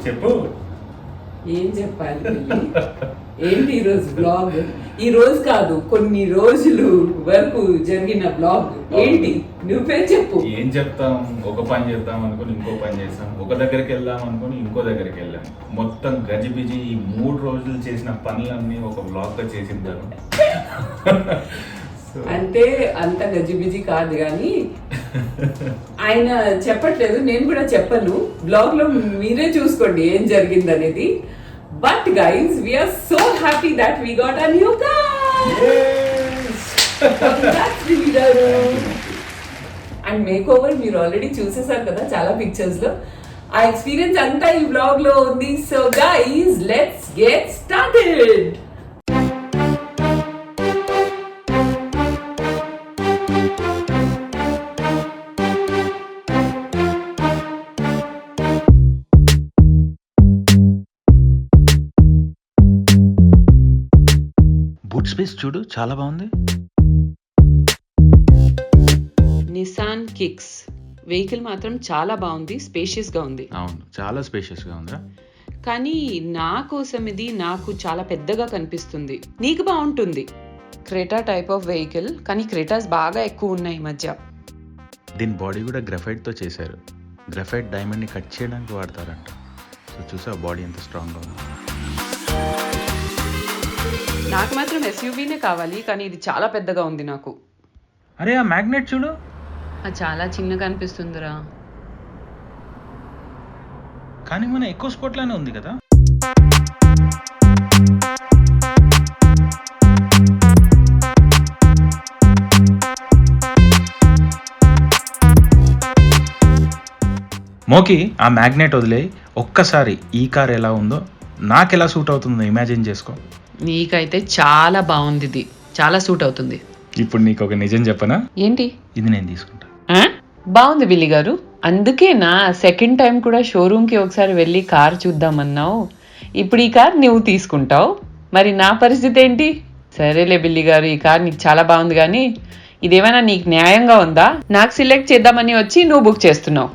చెప్పు. ఏం చెప్పాలి పిల్లి? ఏంటి ఈరోజు బ్లాగ్? ఈ రోజు కాదు, కొన్ని రోజులు వరకు జరిగిన బ్లాగ్ ఏంటి? నువ్వే చెప్పు. ఏం చెప్తాం, ఒక పని చేద్దాం అనుకుని ఇంకో పని చేస్తాం, ఒక దగ్గరికి వెళ్దాం అనుకుని ఇంకో దగ్గరికి వెళ్ళాం. మొత్తం గజిబిజి ఈ 3 రోజులు చేసిన పనులన్నీ ఒక బ్లాగ్ గా చేసింటారు. అంటే అంత గజిబిజి కాదు కానీ ఆయన చెప్పట్లేదు, నేను కూడా చెప్పను. బ్లాగ్ లో మీరే చూసుకోండి ఏం జరిగింది అనేది. But guys, we're so happy that we got a new car and makeover మీరు ఆల్రెడీ చూసేసారు కదా చాలా పిక్చర్స్ లో. ఆ ఎక్స్పీరియన్స్ అంతా ఈ బ్లాగ్ లో ఉంది. So guys, let's get started. Boot space చూడు, చాలా బాగుంది. నిసాన్ కిక్స్ వెహికల్ మాత్రం చాలా బాగుంది, స్పేషియస్ గా ఉంది. అవును, చాలా స్పేషియస్ గా ఉందిరా. కానీ నా కోసం ఇది నాకు చాలా పెద్దగా కనిపిస్తుంది. నీకు బాగుంటుంది. క్రెటా టైప్ ఆఫ్ వెహికల్, కానీ క్రెటాస్ బాగా ఎక్కువ ఉన్నాయి ఈ మధ్య. దీని బాడీ కూడా గ్రఫైట్ తో చేశారు. గ్రఫైట్ డైమండ్ ని కట్ చేయడానికి వాడతారంట. సో చూసా బాడీ ఎంత స్ట్రాంగ్ గా ఉంది. నాకు మాత్రం ఎస్యూవీనే కావాలి, కానీ ఇది చాలా పెద్దగా ఉంది నాకు. అరే ఆ మ్యాగ్నెట్ చూడు, అది చాలా చిన్నగా అనిపిస్తుందిరా. కానీ మన ఎక్కువ స్పోర్ట్ లానే ఉంది కదా. మోకి ఆ మ్యాగ్నెట్ వదిలేయి, ఒక్కసారి ఈ కార్ ఎలా ఉందో నాకు ఎలా సూట్ అవుతుందో ఇమాజిన్ చేసుకో. నీకైతే చాలా బాగుంది, ఇది చాలా సూట్ అవుతుంది. ఇప్పుడు నీకు ఒక నిజం చెప్పనా? ఏంటి? ఇది నేను తీసుకుంటా. బాగుంది బిల్లి గారు. అందుకే నా సెకండ్ టైం కూడా షోరూమ్ కి ఒకసారి వెళ్ళి కార్ చూద్దామన్నావు. ఇప్పుడు ఈ కార్ నువ్వు తీసుకుంటావు, మరి నా పరిస్థితి ఏంటి? సరేలే బిల్లి గారు, ఈ కార్ నీకు చాలా బాగుంది, కానీ ఇదేమైనా నీకు న్యాయంగా ఉందా? నాకు సెలెక్ట్ చేద్దామని వచ్చి నువ్వు బుక్ చేస్తున్నావు.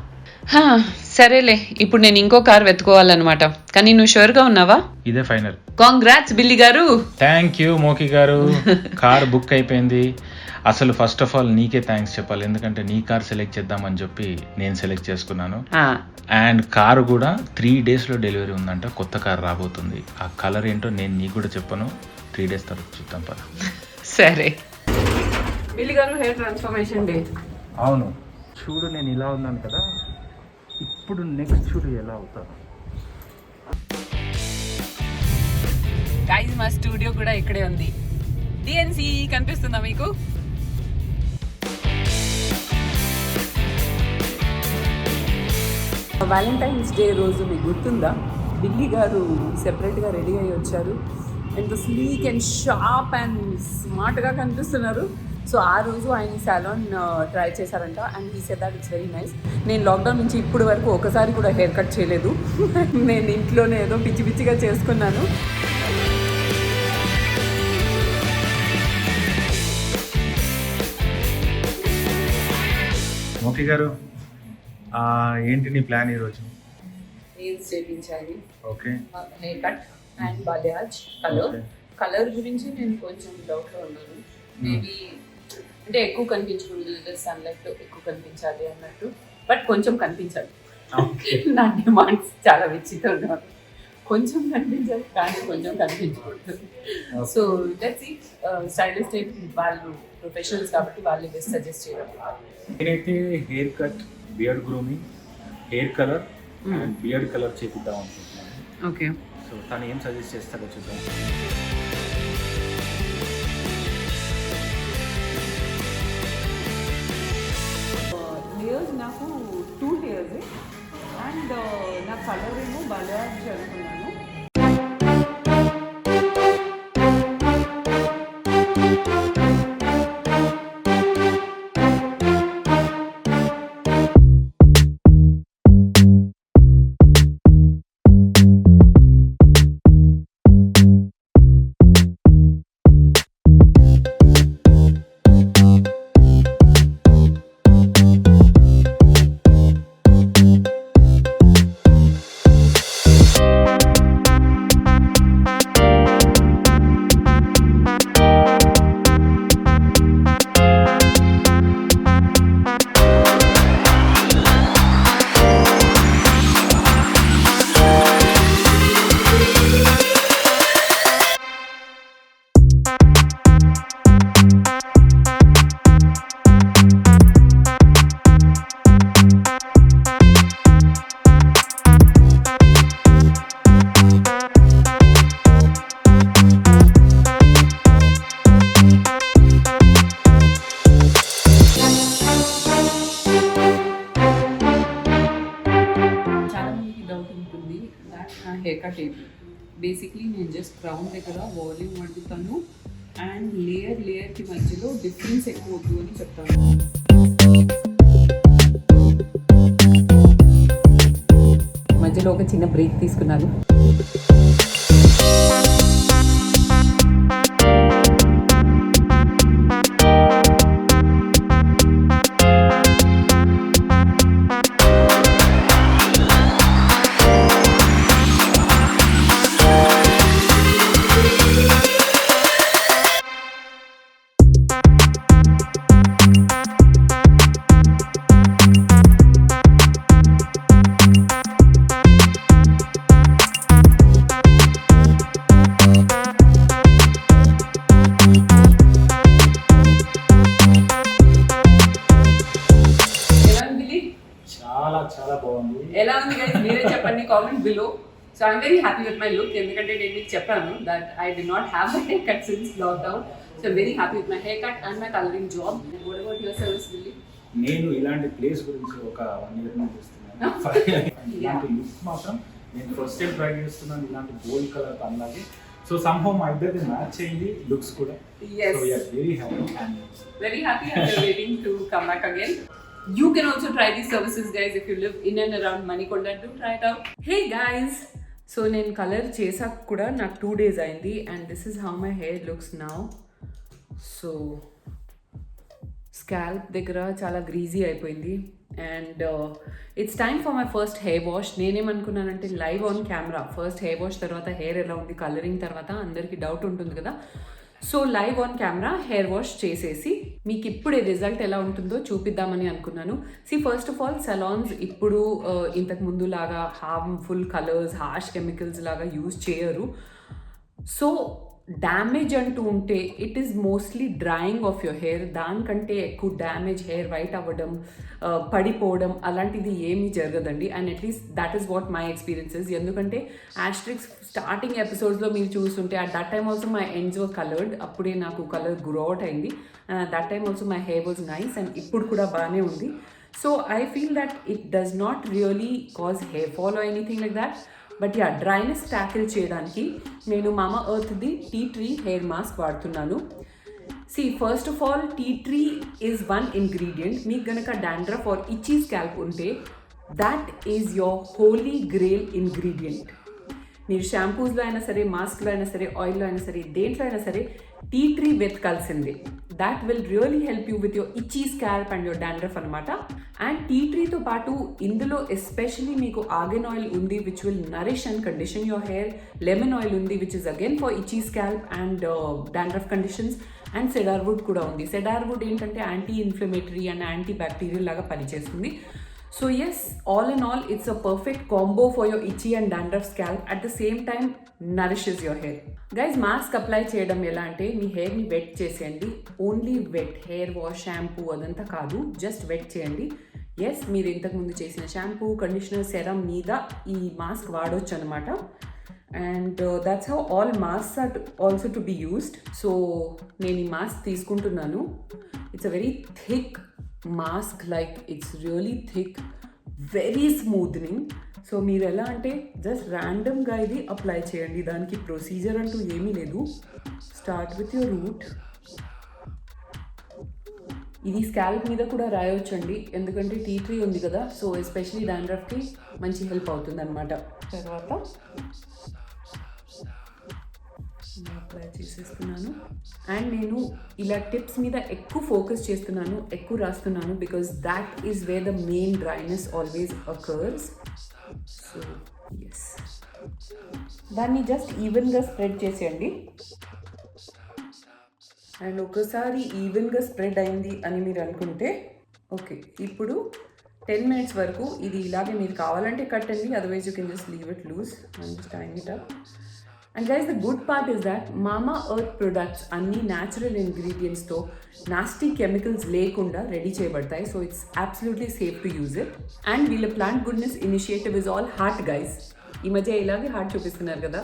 సరేలే, ఇప్పుడు నేను ఇంకో కార్ వెతుకోవాలన్నమాట. కానీ నువ్వు షూర్గా ఉన్నావా? ఇదే ఫైనల్. కాంగ్రాట్స్ బిల్లి గారు. థ్యాంక్ యూ మోకి గారు. కార్ బుక్ అయిపోయింది. అసలు ఫస్ట్ ఆఫ్ ఆల్ నీకే థ్యాంక్స్ చెప్పాలి, ఎందుకంటే నీ కార్ సెలెక్ట్ చేద్దామని చెప్పి నేను సెలెక్ట్ చేసుకున్నాను. అండ్ కారు కూడా 3 days లో డెలివరీ ఉందంట. కొత్త కార్ రాబోతుంది. ఆ కలర్ ఏంటో నేను నీకు కూడా చెప్పను. 3 days తర్వాత చూద్దాం పద. సరే బిల్లి గారు, హెయిర్ ట్రాన్స్ఫర్మేషన్ డే. అవును, చూడు నేను ఇలా ఉన్నాను కదా, ఇప్పుడు నెక్స్ట్ చూడు ఎలా అవుతాను. గైస్, మా స్టూడియో కూడా ఇక్కడే ఉంది. డిఎన్సి కనిపిస్తుందా మీకు? వ్యాలంటైన్స్ డే రోజు మీకు గుర్తుందా? బిల్లి గారు సెపరేట్గా రెడీ అయ్యి వచ్చారు. ఎంత స్లీక్ అండ్ షార్ప్ అండ్ స్మార్ట్గా కనిపిస్తున్నారు. సో ఆ రోజు ఆయన సాలాన్ ట్రై చేశారంట. And he said that it's very nice. నేను లాక్డౌన్ నుంచి ఇప్పుడు వరకు ఒకసారి కూడా హెయిర్ కట్ చేయలేదు. నేను ఇంట్లోనే ఏదో పిచ్చి పిచ్చిగా చేసుకున్నాను. మోకి గారు, ఏంటి నీ ప్లాన్ ఈరోజు? నేల్స్ చేయించాలి, okay, hair cut and balayage colour గురించి నేను కొంచెం డౌట్లో ఉన్నాను. మేబీ అంటే ఎక్కువ కనిపించకూడదు, సన్లైట్ ఎక్కువ కనిపించాలి అన్నట్టు, బట్ కొంచెం కనిపించాలి. నా డిమాండ్స్ చాలా విచిత్రంగా ఉన్నాయి. కొంచెం కనిపించాలి కానీ కొంచెం కనిపించకూడదు. So let's see. స్టైలిస్ట్ వాళ్ళు ప్రొఫెషనల్స్ కాబట్టి వాళ్ళు బెస్ట్ సజెస్ట్ చేయడం. నేనైతే hair cut, beard grooming, hair colour and beard colour చేపిద్దాం అనుకుంటున్నాను. ఓకే, సో తను ఏం సజెస్ట్ చేస్తారో చూద్దాం. లేయర్స్ నాకు 2 layers అండ్ నా కలర్ ఏమో బాల్యాజ్ అనుకున్నాను. మందికి డౌట్ ఉంటుంది దాట్ నా హెయిర్ కట్ ఏంటి. బేసిక్లీ నేను జస్ట్ క్రౌన్ దగ్గర వాల్యూమ్ అడుగుతాను అండ్ లేయర్కి మధ్యలో డిఫరెన్స్ ఎక్కువ వద్దు అని చెప్తాను. మధ్యలో ఒక చిన్న బ్రేక్ తీసుకున్నాను. చాలా బాగుంది. ఎలా ఉంది guys? మీరే చెప్పండి comment below. So I'm very happy with my look, ఎందుకంటే నేను మీకు చెప్పాను that I did not have my haircut since lockdown. So very happy with my hair cut and my colouring job. What about your service Billy? నేను ఇలాంటి place గురించి ఒక 1 year నుంచి చూస్తున్నాను. ఇలాంటి లుక్ మాత్రం నేను ఫస్ట్ టైం ట్రై చేస్తున్నాను, ఇలాంటి గోల్డ్ కలర్ అలాగే. సో somehow మా ఇద్దరిది మ్యాచ్ అయింది లుక్స్ కూడా. Yes. So we are very happy and Very happy and we're waiting to come back again. You can also try these services guys if you live in and around Manikonda. Do try it out. Hey guys, so నేను colour చేసాక కూడా నాకు 2 days అయింది and this is how my hair looks now. So scalp దగ్గర చాలా greasy అయిపోయింది and it's time for my first hair wash. నేనేమనుకున్నానంటే live on camera first hair wash తర్వాత హెయిర్ ఎలా ఉంది కలరింగ్ తర్వాత అందరికీ డౌట్ ఉంటుంది కదా. So live on camera hair wash చేసేసి మీకు ఇప్పుడే రిజల్ట్ ఎలా ఉంటుందో చూపిద్దామని అనుకున్నాను. ఫస్ట్ ఆఫ్ ఆల్ సలాన్స్ ఇప్పుడు ఇంతకు ముందు లాగా హార్మ్ఫుల్ కలర్స్ హార్ష్ కెమికల్స్ లాగా యూజ్ చేయరు. సో డ్యామేజ్ అంటూ ఉంటే it is mostly drawing of your hair. దానికంటే ఎక్కువ డ్యామేజ్ హెయిర్ వైట్ అవ్వడం పడిపోవడం అలాంటిది ఏమీ జరగదండి. And at least that is what my experiences. ఎందుకంటే యాస్ట్రిక్స్ స్టార్టింగ్ ఎపిసోడ్స్లో మీరు చూస్తుంటే at that time also my ends were coloured. అప్పుడే నాకు కలర్ గ్రో అవుట్ అయింది. That time also my hair was nice and ఇప్పుడు కూడా బాగానే ఉంది. So I feel that it does not really cause hair fall or anything like that. But yeah dryness tackle చేయడానికి నేను మామా ఎర్త్ది టీ ట్రీ హెయిర్ మాస్క్ వాడుతున్నాను. First of all tea tree is 1 ingredient. మీకు గనక డాండ్రఫ్ ఆర్ ఇచ్చీ స్కాల్ప్ ఉంటే that is your holy grail ingredient. మీరు షాంపూస్లో అయినా సరే మాస్క్లో అయినా సరే ఆయిల్లో అయినా సరే దేంట్లో అయినా సరే టీ ట్రీ వెతకాల్సిందే. That will really help you with your itchy scalp and your dandruff అనమాట. అండ్ టీ ట్రీతో పాటు ఇందులో ఎస్పెషలీ మీకు ఆర్గన్ ఆయిల్ ఉంది which will nourish and condition your hair. Lemon oil ఉంది which is again for itchy scalp and dandruff conditions. And cedarwood కూడా ఉంది. Cedarwood ఏంటంటే anti inflammatory and anti bacterial లాగా పనిచేస్తుంది. So yes, all in all, it's a perfect combo for your itchy and dandruff scalp. At the same time, nourishes your hair. Guys, mask apply చేయడం ఎలా అంటే మీ హెయిర్ని wet చేసేయండి. Only wet hair wash shampoo అదంతా కాదు, just wet చేయండి. Yes, మీరు ఇంతకుముందు చేసిన షాంపూ కండిషనర్ సెరమ్ మీద ఈ మాస్క్ వాడొచ్చు అనమాట. And that's how all masks are also to be used. So నేను ఈ మాస్క్ తీసుకుంటున్నాను. It's a very thick mask, like it's really thick, very smoothing. So మీరు ఎలా అంటే జస్ట్ ర్యాండమ్గా ఇది అప్లై చేయండి. దానికి ప్రొసీజర్ అంటూ ఏమీ లేదు. Start with your root. ఇది స్కాల్ప్ మీద కూడా రాయొచ్చండి, ఎందుకంటే టీ ట్రీ ఉంది కదా. సో ఎస్పెషలీ డాండ్రఫ్కి మంచి హెల్ప్ అవుతుంది అనమాట. తర్వాత అప్లై చేసేస్తున్నాను. అండ్ నేను ఇలా టిప్స్ మీద ఎక్కువ ఫోకస్ చేస్తున్నాను, ఎక్కువ రాస్తున్నాను, because that is where the main dryness always occurs. So yes, దాన్ని జస్ట్ ఈవెన్గా స్ప్రెడ్ చేసేయండి. అండ్ ఒకసారి ఈవెన్గా స్ప్రెడ్ అయింది అని మీరు అనుకుంటే ఓకే, ఇప్పుడు 10 minutes వరకు ఇది ఇలాగే మీరు కావాలంటే కట్టండి, otherwise you can just leave it loose and just tie it up. And guys, the good part is that Mama Earth products అన్ని natural ingredients తో nasty chemicals లేకుండా రెడీ చేయబడతాయి. So it's absolutely safe to use it. And వీళ్ళ plant goodness initiative is all heart guys. ఈ మధ్య ఇలాగే heart చూపిస్తున్నారు కదా.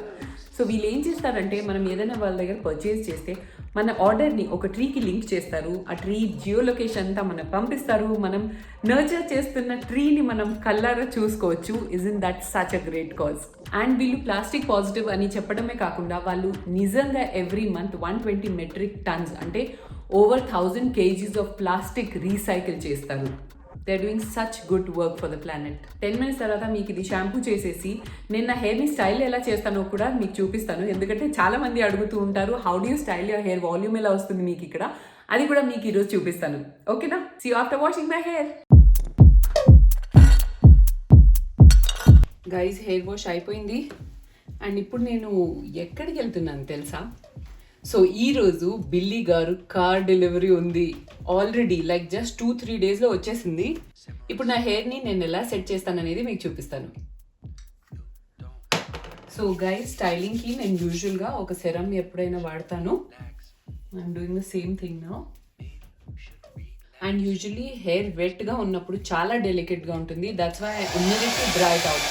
సో వీళ్ళు ఏం చేస్తారంటే మనం ఏదైనా వాళ్ళ దగ్గర పర్చేస్ చేస్తే మన ఆర్డర్ని ఒక ట్రీకి లింక్ చేస్తారు. ఆ ట్రీ జియో లొకేషన్ అంతా మనకు పంపిస్తారు. మనం నర్చర్ చేస్తున్న ట్రీని మనం కళ్ళారా చూసుకోవచ్చు. Isn't that such a great cause. And వీళ్ళు ప్లాస్టిక్ పాజిటివ్ అని చెప్పడమే కాకుండా వాళ్ళు నిజంగా ఎవ్రీ మంత్ 120 మెట్రిక్ టన్స్ అంటే over 1000 kgs of plastic recycle చేస్తారు. They are doing such good work for the planet. 10 minutes తర్వాత మీకు ఇది షాంపూ చేసేసి నేను నా హెయిర్ని స్టైల్ ఎలా చేస్తానో కూడా మీకు చూపిస్తాను. ఎందుకంటే చాలా మంది అడుగుతూ ఉంటారు, how do you style your hair, volume ఎలా వస్తుంది మీకు ఇక్కడ, అది కూడా మీకు ఈరోజు చూపిస్తాను. ఓకేనా? See you after washing my hair. Guys, hair wash అయిపోయింది. అండ్ ఇప్పుడు నేను ఎక్కడికి వెళ్తున్నాను తెలుసా? సో ఈరోజు బిల్లీ గారు కార్ డెలివరీ ఉంది. ఆల్రెడీ లైక్ జస్ట్ 2-3 daysలో వచ్చేసింది. ఇప్పుడు నా హెయిర్ని నేను ఎలా సెట్ చేస్తాను అనేది మీకు చూపిస్తాను. సో గైస్, స్టైలింగ్కి నేను యూజువల్గా ఒక సెరమ్ ఎప్పుడైనా వాడతాను. I'm doing the same thing now. And usually hair వెట్గా ఉన్నప్పుడు చాలా డెలికేట్గా ఉంటుంది. That's why I immediately dry it out.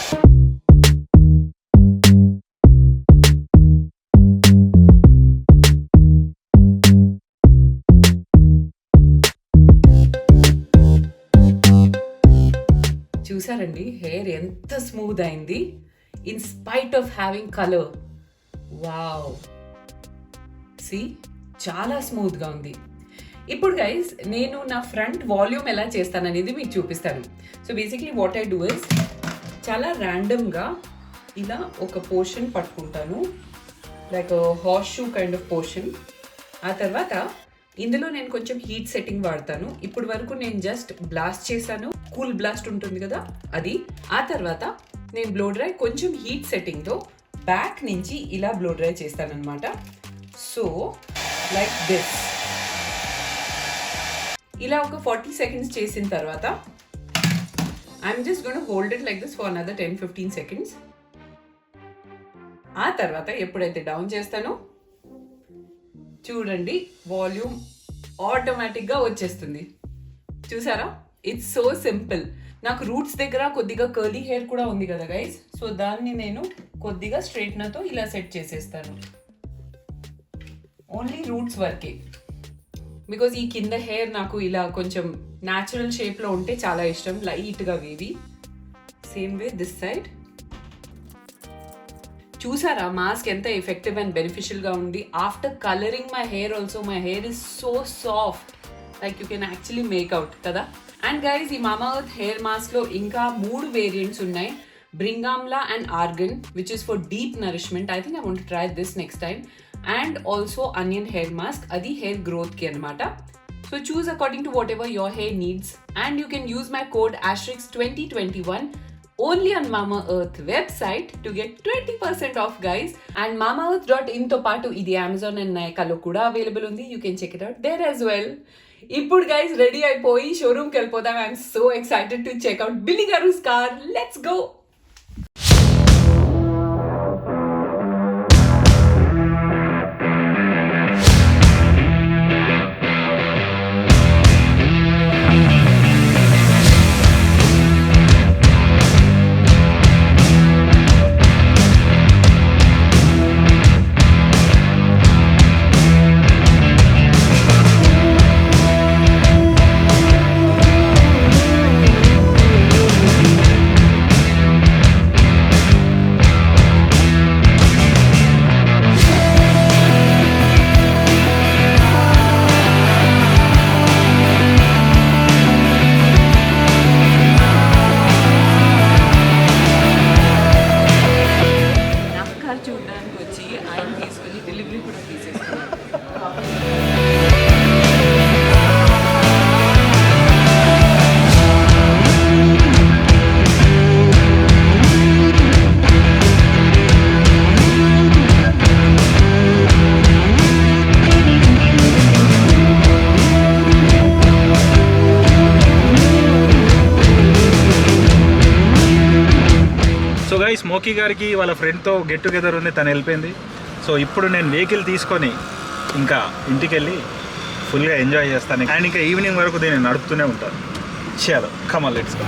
చూసారండి హెయిర్ ఎంత స్మూత్ అయింది in spite of having colour. Wow, see చాలా స్మూత్గా ఉంది. ఇప్పుడు గైస్ నేను నా ఫ్రంట్ వాల్యూమ్ ఎలా చేస్తాననేది మీకు చూపిస్తాను. So basically what I do is చాలా ర్యాండమ్గా ఇలా ఒక పోర్షన్ పట్టుకుంటాను, like horse shoe kind of portion. ఆ తర్వాత ఇందులో నేను కొంచెం హీట్ సెట్టింగ్ వాడతాను. ఇప్పుడు వరకు నేను జస్ట్ బ్లాస్ట్ చేశాను, కూల్ బ్లాస్ట్ ఉంటుంది కదా అది. ఆ తర్వాత నేను బ్లో డ్రై కొంచెం హీట్ సెట్టింగ్తో బ్యాక్ నుంచి ఇలా బ్లో డ్రై చేస్తానన్నమాట. So like this. ఇలా ఒక 40 seconds చేసిన తర్వాత I'm just gonna hold it like this for another 10-15 seconds. ఆ తర్వాత ఎప్పుడైతే డౌన్ చేస్తానో చూడండి వాల్యూమ్ ఆటోమేటిక్గా వచ్చేస్తుంది. చూసారా? It's so simple. నాకు రూట్స్ దగ్గర కొద్దిగా కర్లీ హెయిర్ కూడా ఉంది కదా గైస్. సో దాన్ని నేను కొద్దిగా స్ట్రైట్నర్తో ఇలా సెట్ చేసేస్తాను. ఓన్లీ రూట్స్ వరకే, బికాజ్ ఈ కింద హెయిర్ నాకు ఇలా కొంచెం న్యాచురల్ షేప్లో ఉంటే చాలా ఇష్టం, లైట్గా wavy. Same way this side. చూసారా మాస్క్ ఎంత ఎఫెక్టివ్ అండ్ బెనిఫిషియల్గా ఉంది. After colouring my hair also my hair is so soft, like you can actually make out కదా. అండ్ గైస్, ఈ మామా ఎర్త్ హెయిర్ మాస్క్లో ఇంకా 3 వేరియంట్స్ ఉన్నాయి. Bhringamla and argan, which is for deep nourishment. I think I want to try this next time. And also onion hair mask, అది hair గ్రోత్కి అనమాట. So choose according to whatever your hair needs. And you can use my code *2021 only on Mama Earth website to get 20% off, guys. And mamaearth.in తో పాటు ఇది Amazon and Nykaa కూడా available ఉంది. You can check it out there as well. ఇప్పుడు guys ready అయిపోయి షోరూమ్కి వెళ్ళిపోతాం. I'm so excited to check out Billy గారుస్ కార్. Let's go. చూడడానికి వచ్చి ఆయన తీసుకొని డెలివరీ కూడా తీసేసుకున్నాను. సో గైస్, స్మోకీ గారికి వాళ్ళ ఫ్రెండ్తో గెట్ టుగెదర్ ఉంది, తను వెళ్ళిపోయింది. సో ఇప్పుడు నేను వెహికల్ తీసుకొని ఇంకా ఇంటికి వెళ్ళి ఫుల్గా ఎంజాయ్ చేస్తాను. అండ్ ఇంకా ఈవినింగ్ వరకు దీన్ని నడుపుతూనే ఉంటాను. చలో, కమ్ ఆన్, లెట్స్ గో.